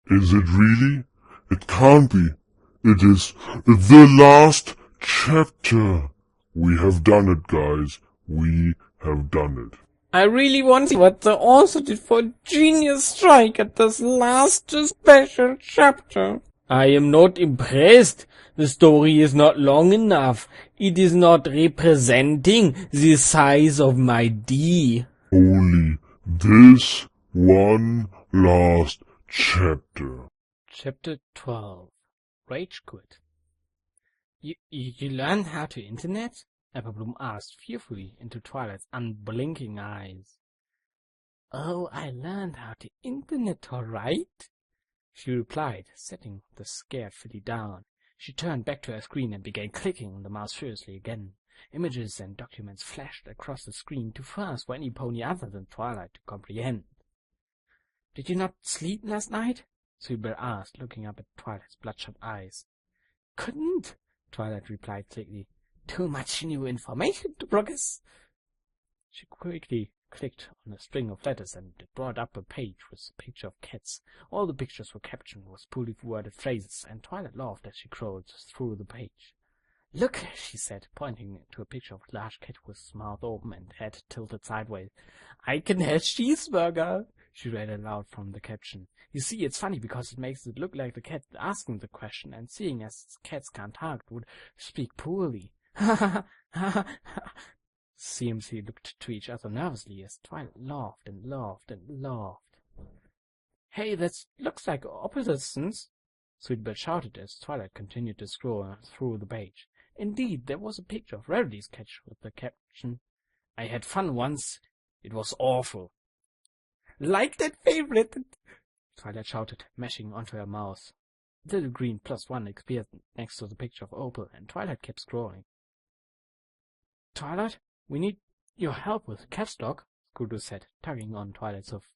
Is it really? It can't be. It is the last chapter. We have done it, guys. We have done it. I really want to see what the author did for a genius strike at this last special chapter. I am not impressed. The story is not long enough. It is not representing the size of my D. Only this one last chapter. Chapter 12. Rage Quit. You learned how to internet? Apple asked fearfully into Twilight's unblinking eyes. Oh, I learned how to internet, all right, she replied, setting the scared filly down. She turned back to her screen and began clicking on the mouse furiously again. Images and documents flashed across the screen too fast for any pony other than Twilight to comprehend. Did you not sleep last night? Sweetbell asked, looking up at Twilight's bloodshot eyes. Couldn't, Twilight replied thickly. Too much new information to progress. She quickly clicked on a string of letters and it brought up a page with a picture of cats. All the pictures were captioned with poorly worded phrases, and Twilight laughed as she scrolled through the page. Look, she said, pointing to a picture of a large cat with its mouth open and head tilted sideways. I can have cheeseburger, she read aloud from the caption. You see, it's funny because it makes it look like the cat asking the question, and seeing as cats can't talk would speak poorly. Ha ha ha ha. CMC looked to each other nervously as Twilight laughed and laughed and laughed. Hey, that looks like opposites, Sweetbird shouted as Twilight continued to scroll through the page. Indeed, there was a picture of Rarity's cat with the caption, I had fun once. It was awful. Like that favorite, Twilight shouted, mashing onto her mouse. A little green +1 appeared next to the picture of Opal, and Twilight kept scrolling. Twilight, we need your help with CapsLock, Kudu said, tugging on Twilight's hoof.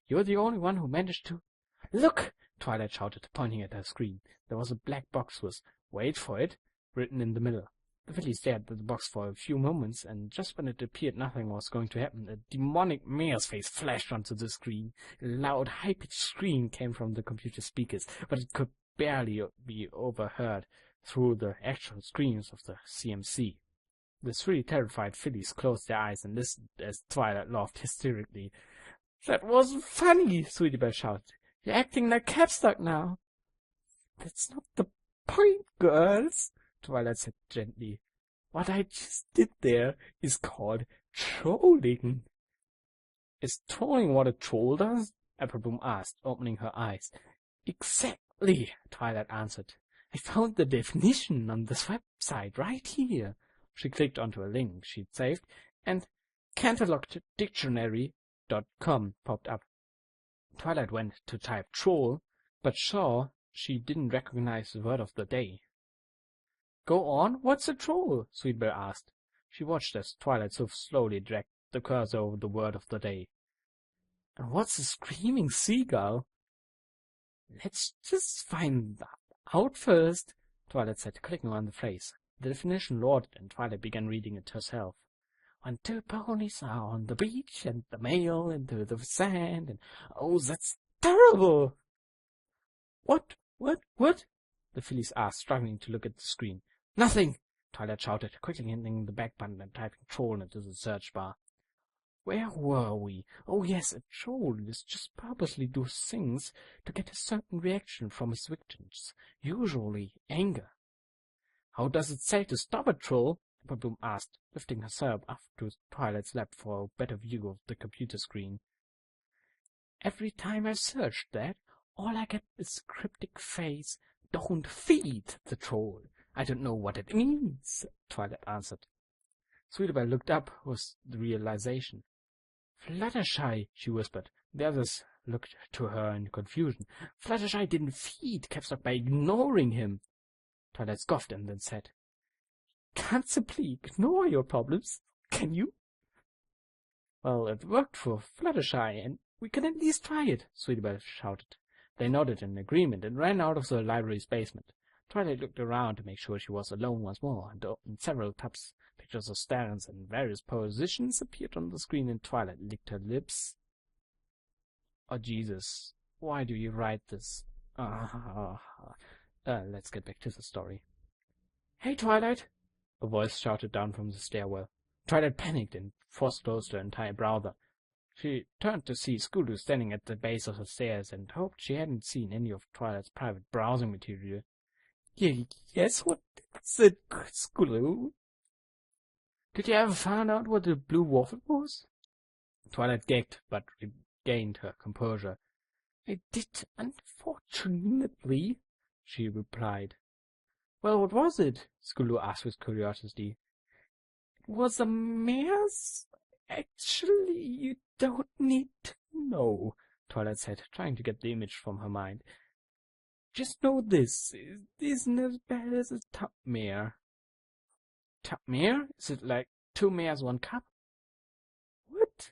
You're the only one who managed to... Look! Twilight shouted, pointing at her screen. There was a black box with, wait for it, written in the middle. The filly stared at the box for a few moments, and just when it appeared nothing was going to happen, a demonic mare's face flashed onto the screen. A loud, high-pitched scream came from the computer speakers, but it could barely be overheard through the actual screams of the CMC. The three terrified fillies closed their eyes and listened as Twilight laughed hysterically. That wasn't funny, Sweetbell shouted. You're acting like CapsLock now. That's not the point, girls, Twilight said gently. What I just did there is called trolling. Is trolling what a troll does? Applebloom asked, opening her eyes. Exactly, Twilight answered. I found the definition on this website right here. She clicked onto a link she'd saved, and CanterlockedDictionary.com popped up. Twilight went to type troll, but saw she didn't recognize the word of the day. Go on, what's a troll? Sweetbell asked. She watched as Twilight's hoof slowly dragged the cursor over the word of the day. And what's a screaming seagull? Let's just find that out first, Twilight said, clicking on the phrase. The definition loaded, and Twilight began reading it herself. When two ponies are on the beach, and the male into the sand, and oh, that's terrible! What? The fillies asked, struggling to look at the screen. Nothing! Twilight shouted, quickly hitting the back button and typing troll into the search bar. Where were we? Oh yes, a troll is just purposely does things to get a certain reaction from his victims, usually anger. How does it say to stop a troll? Applebloom asked, lifting herself up to Twilight's lap for a better view of the computer screen. Every time I searched that, all I get is a cryptic phrase, don't feed the troll. I don't know what it means, Twilight answered. Sweetbell looked up with the realization. Fluttershy, she whispered. The others looked to her in confusion. Fluttershy didn't feed CapsLock by ignoring him. Twilight scoffed and then said, Can't simply ignore your problems, can you? Well, it worked for Fluttershy, and we can at least try it, Sweetbell shouted. They nodded in agreement and ran out of the library's basement. Twilight looked around to make sure she was alone once more, and opened several tabs. Pictures of Starens in various positions appeared on the screen, and Twilight licked her lips. Oh, Jesus, why do you write this? Let's get back to the story. Hey, Twilight! A voice shouted down from the stairwell. Twilight panicked and forced closed her entire browser. She turned to see Scooter standing at the base of the stairs and hoped she hadn't seen any of Twilight's private browsing material. Yes, what is it, Scooter? Did you ever find out what the blue waffle was? Twilight gagged, but regained her composure. I did, unfortunately, she replied. Well, what was it? Scooter asked with curiosity. It was a mare's. Actually, you don't need to know, Twilight said, trying to get the image from her mind. Just know this, it isn't as bad as a tub mare. Tub mare? Is it like 2 mares, 1 cup? What?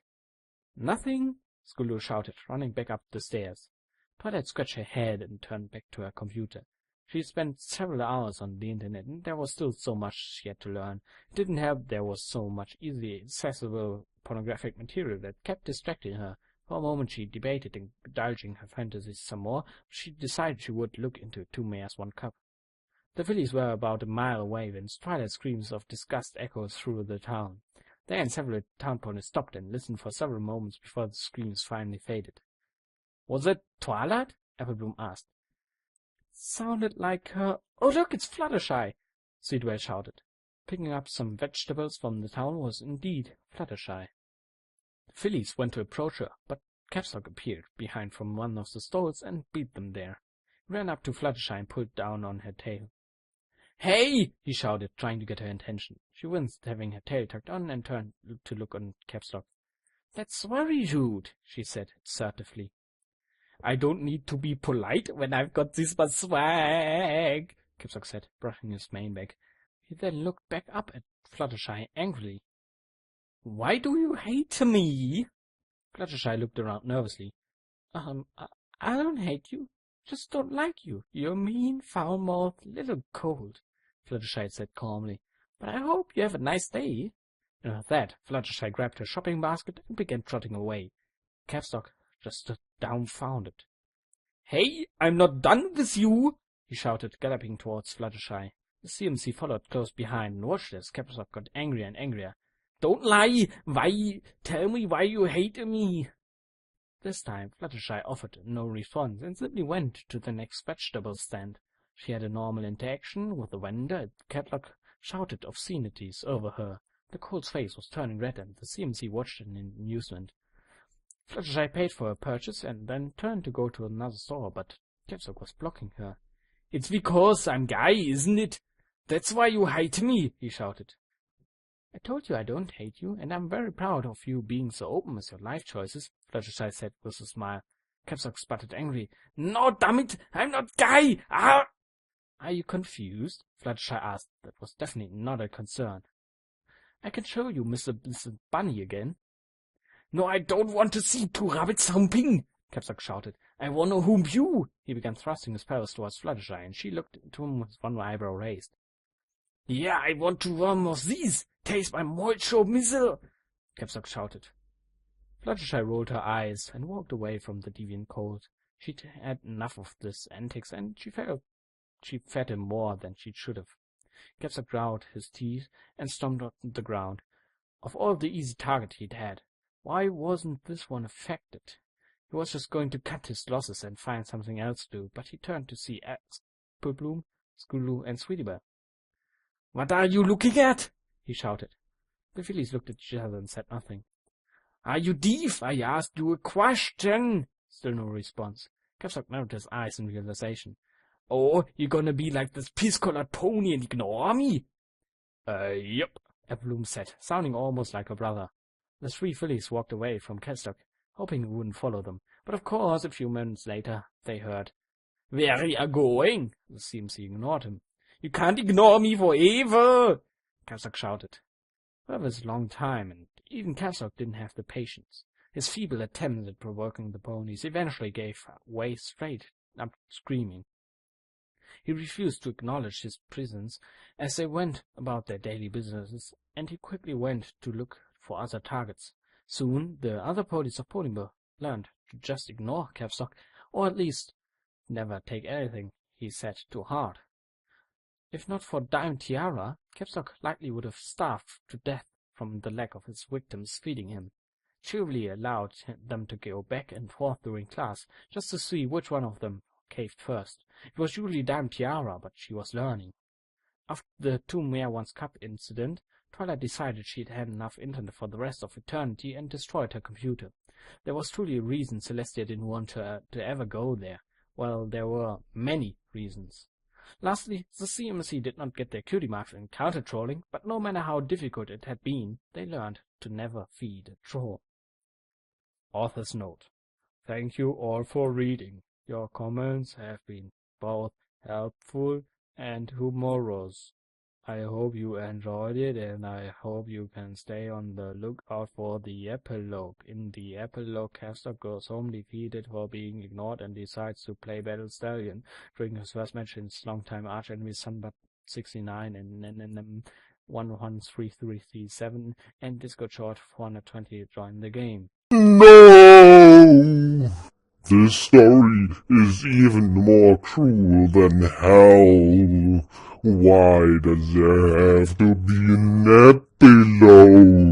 Nothing, Scooter shouted, running back up the stairs. Twilight scratched her head and turned back to her computer. She spent several hours on the internet, and there was still so much she had to learn. It didn't help there was so much easily accessible pornographic material that kept distracting her. For a moment she debated indulging her fantasies some more, but she decided she would look into 2 mares, 1 cup. The fillies were about a mile away when Twilight's screams of disgust echoed through the town. Then several town ponies stopped and listened for several moments before the screams finally faded. Was it Twilight? Applebloom asked. Sounded like her. Oh, look, it's Fluttershy! Speedwell shouted. Picking up some vegetables from the town was indeed Fluttershy. The fillies went to approach her, but CapsLock appeared behind from one of the stalls and beat them there. He ran up to Fluttershy and pulled down on her tail. Hey! He shouted, trying to get her attention. She winced, having her tail tucked on, and turned to look on CapsLock. That's very rude, she said assertively. I don't need to be polite when I've got this much swag, CapsLock said, brushing his mane back. He then looked back up at Fluttershy angrily. Why do you hate me? Fluttershy looked around nervously. I don't hate you. Just don't like you. You're mean, foul-mouthed, little cold, Fluttershy said calmly. But I hope you have a nice day. And with that, Fluttershy grabbed her shopping basket and began trotting away. CapsLock just stood dumbfounded. Hey, I'm not done with you, he shouted, galloping towards Fluttershy. The CMC followed close behind and watched as CapsLock got angrier and angrier. Don't lie! Why? Tell me why you hate me! This time, Fluttershy offered no response and simply went to the next vegetable stand. She had a normal interaction with the vendor, and CapsLock shouted obscenities over her. The colt's face was turning red, and the CMC watched in amusement. Fluttershy paid for her purchase and then turned to go to another store, but CapsLock was blocking her. It's because I'm gay, isn't it? That's why you hate me, he shouted. I told you I don't hate you, and I'm very proud of you being so open with your life choices, Fluttershy said with a smile. CapsLock sputtered angrily. No, dammit, I'm not gay! Ah! Are you confused? Fluttershy asked. That was definitely not a concern. I can show you Mr. Bunny again. No, I don't want to see 2 rabbits humping, CapsLock shouted. I want to hump you. He began thrusting his paws towards Fluttershy, and she looked into him with one eyebrow raised. Yeah, I want to one of these. Taste my mocho missile, CapsLock shouted. Fluttershy rolled her eyes and walked away from the deviant colt. She'd had enough of this antics, and she felt she fed him more than she should have. CapsLock ground his teeth and stomped on the ground. Of all the easy targets he'd had, why wasn't this one affected? He was just going to cut his losses and find something else to do, but he turned to see Applebloom, Scootaloo, and Sweetybell. What are you looking at? He shouted. The fillies looked at each other and said nothing. Are you deaf? I asked you a question. Still no response. CapsLock narrowed his eyes in realization. Oh, you're gonna be like this piss-colored pony and ignore me? Yep, Applebloom said, sounding almost like a brother. The 3 fillies walked away from CapsLock, hoping he wouldn't follow them. But of course, a few minutes later, they heard. Where are you going? The CMC ignored him. You can't ignore me forever, CapsLock shouted. Well, it was a long time, and even CapsLock didn't have the patience. His feeble attempts at provoking the ponies eventually gave way straight up screaming. He refused to acknowledge his presence as they went about their daily businesses, and he quickly went to look for other targets. Soon, the other ponies of Ponyville learned to just ignore CapsLock, or at least never take anything he said to heart. If not for Dime Tiara, CapsLock likely would have starved to death from the lack of his victims feeding him. Cheerfully allowed them to go back and forth during class, just to see which one of them caved first. It was usually Dime Tiara, but she was learning. After the 2 Mayor One's Cup incident, Twilight decided she'd had enough internet for the rest of eternity and destroyed her computer. There was truly a reason Celestia didn't want her to ever go there. Well, there were many reasons. Lastly, the CMC did not get their cutie marks in counter-trolling, but no matter how difficult it had been, they learned to never feed a troll. Author's note. Thank you all for reading. Your comments have been both helpful and humorous. I hope you enjoyed it, and I hope you can stay on the lookout for the epilogue. In the epilogue, CapsLock goes home defeated for being ignored and decides to play Battle Stallion during his first match in his longtime arch-enemy Sunbat69 and 113337 and Discord Short 420 join the game. No! This story is even more cruel than hell. Why does there have to be an epilogue?